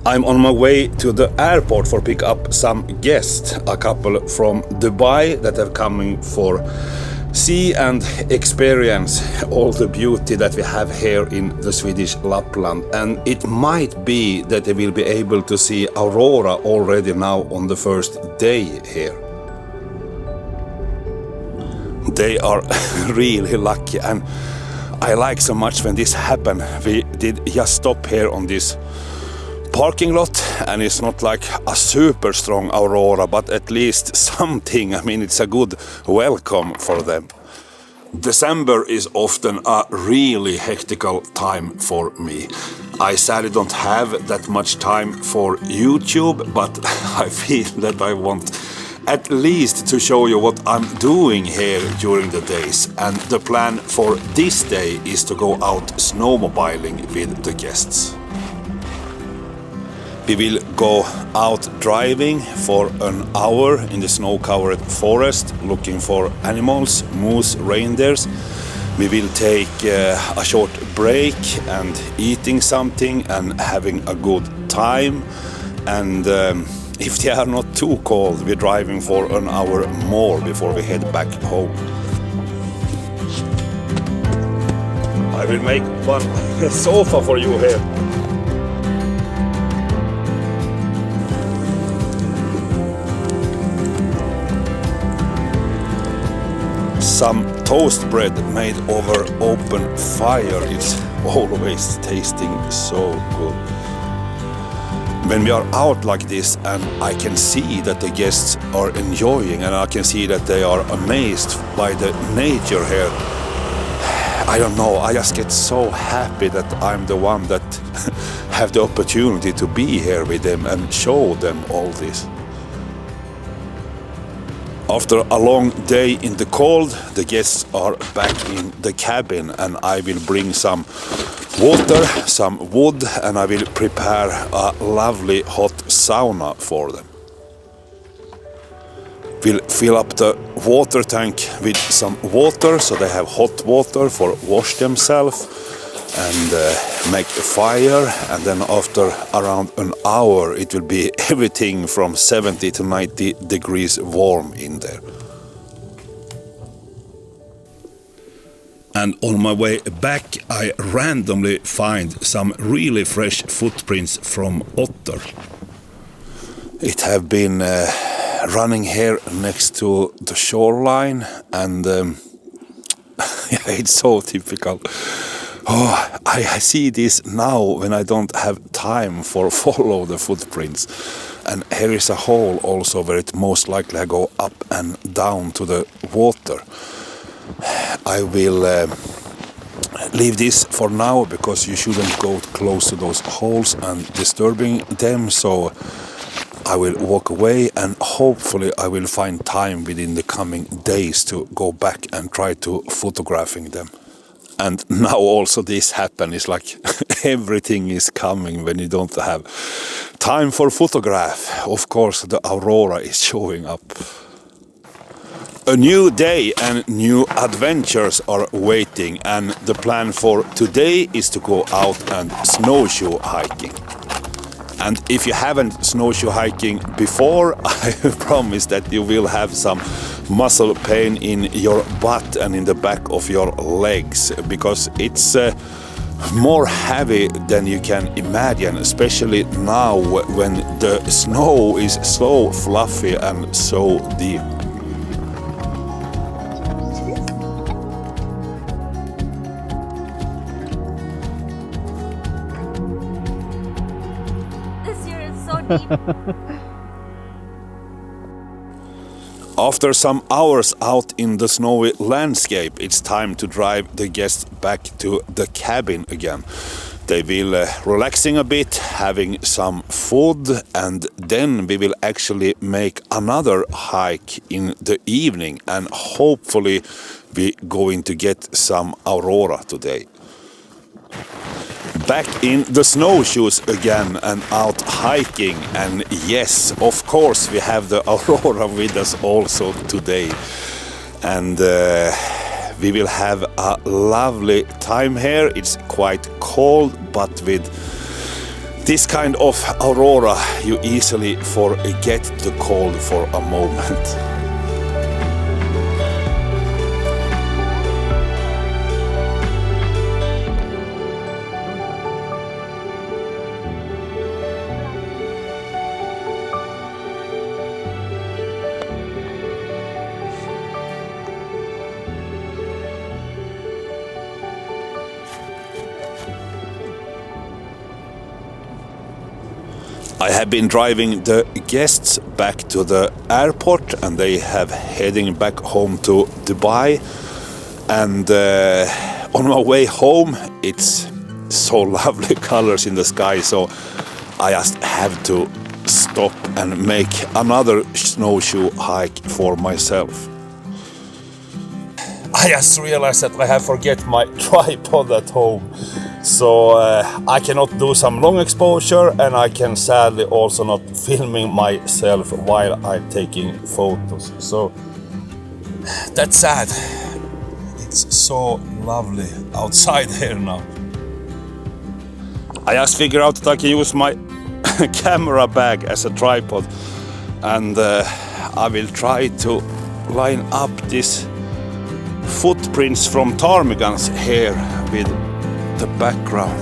I'm on my way to the airport for pick up some guests, a couple from Dubai that are coming for see and experience all the beauty that we have here in the Swedish Lapland. And it might be that they will be able to see Aurora already now on the first day here. They are really lucky, and I like so much when this happened. We did just stop here on this parking lot, and it's not like a super strong Aurora, but at least something. I mean, it's a good welcome for them. December is often a really hectical time for me. I sadly don't have that much time for YouTube, but I feel that I want at least to show you what I'm doing here during the days. And the plan for this day is to go out snowmobiling with the guests. We will go out driving for an hour in the snow-covered forest, looking for animals, moose, reindeers. We will take a short break and eating something and having a good time. And if they are not too cold, we're driving for an hour more before we head back home. I will make one sofa for you here. Some toast bread made over open fire. It's always tasting so good. When we are out like this and I can see that the guests are enjoying, and I can see that they are amazed by the nature here, I don't know, I just get so happy that I'm the one that have the opportunity to be here with them and show them all this. After a long day in the cold, the guests are back in the cabin, and I will bring some water, some wood, and I will prepare a lovely hot sauna for them. We'll fill up the water tank with some water so they have hot water for wash themselves, and make a fire, and then after around an hour it will be everything from 70 to 90 degrees warm in there. And on my way back I randomly find some really fresh footprints from otter. It have been running here next to the shoreline, and yeah, it's so typical. Oh, I see this now when I don't have time for follow the footprints. And here is a hole also where it most likely go up and down to the water. I will leave this for now because you shouldn't go close to those holes and disturbing them. So I will walk away, and hopefully I will find time within the coming days to go back and try to photographing them. And now also this happens. It's like everything is coming when you don't have time for photograph. Of course, the Aurora is showing up. A new day and new adventures are waiting, and the plan for today is to go out and snowshoe hiking. And if you haven't snowshoe hiking before, I promise that you will have some muscle pain in your butt and in the back of your legs, because it's more heavy than you can imagine, especially now when the snow is so fluffy and so deep. After some hours out in the snowy landscape, it's time to drive the guests back to the cabin again. They will relaxing a bit, having some food, and then we will actually make another hike in the evening, and hopefully we're going to get some Aurora today. Back in the snowshoes again and out hiking, and yes, of course we have the Aurora with us also today, and we will have a lovely time here. It's quite cold, but with This kind of Aurora, you easily forget the cold for a moment. I have been driving the guests back to the airport and they have heading back home to Dubai. And on my way home, it's so lovely colors in the sky, so I just have to stop and make another snowshoe hike for myself. I just realized that I have forget my tripod at home. So I cannot do some long exposure, and I can sadly also not filming myself while I'm taking photos. So that's sad. It's so lovely outside here now. I just figured out that I can use my camera bag as a tripod, and I will try to line up these footprints from ptarmigans here with the background.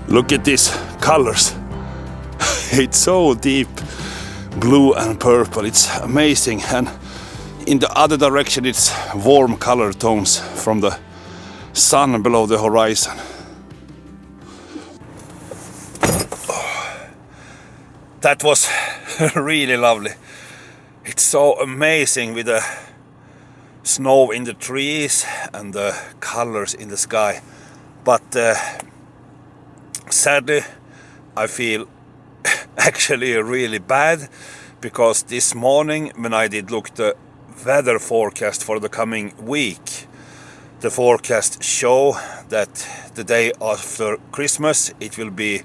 Look at these colors. It's so deep blue and purple. It's amazing. And in the other direction, it's warm color tones from the sun below the horizon. That was really lovely. It's so amazing with the snow in the trees and the colors in the sky. But sadly, I feel actually really bad, because this morning when I did look the weather forecast for the coming week, the forecast show that the day after Christmas it will be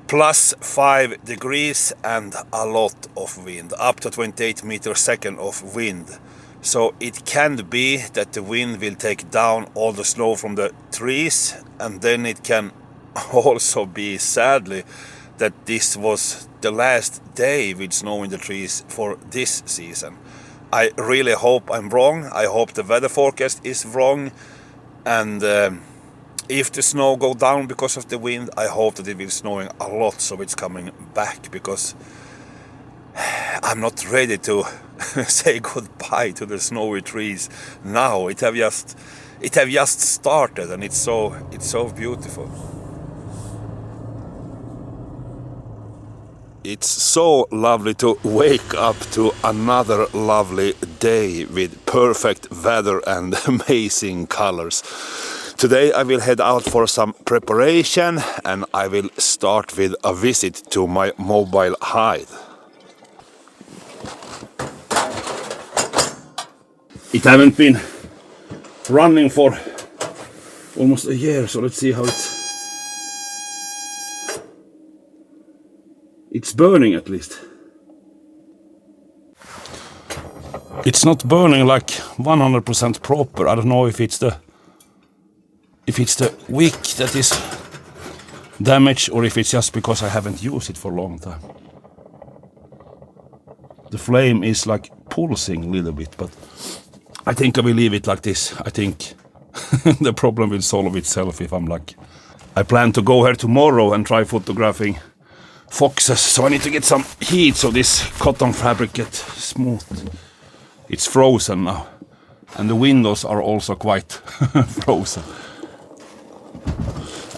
+5 degrees and a lot of wind, up to 28 meters per second of wind. So it can be that the wind will take down all the snow from the trees, and then it can also be sadly that this was the last day with snow in the trees for this season. I really hope I'm wrong. I hope the weather forecast is wrong, and if the snow go down because of the wind, I hope that it will snowing a lot, so it's coming back, because I'm not ready to say goodbye to the snowy trees now. It have just started, and it's so beautiful. It's so lovely to wake up to another lovely day with perfect weather and amazing colors. Today I will head out for some preparation, and I will start with a visit to my mobile hide. It haven't been running for almost a year, so let's see how it's burning at least. It's not burning like 100% proper. I don't know if it's the wick that is damaged, or if it's just because I haven't used it for a long time. The flame is like pulsing a little bit, but I think I will leave it like this. I think the problem will solve itself if I'm lucky. I plan to go here tomorrow and try photographing foxes, so I need to get some heat so this cotton fabric gets smooth. It's frozen now, and the windows are also quite frozen.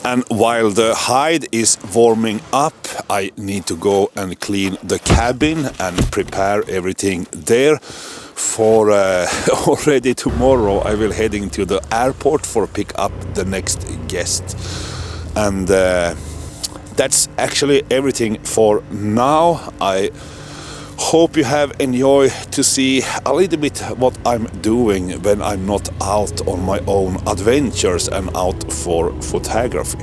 And while the hide is warming up, I need to go and clean the cabin and prepare everything there. For already tomorrow I will heading to the airport for pick up the next guest. And that's actually everything for now. I Hope you have enjoyed to see a little bit what I'm doing when I'm not out on my own adventures and out for photography.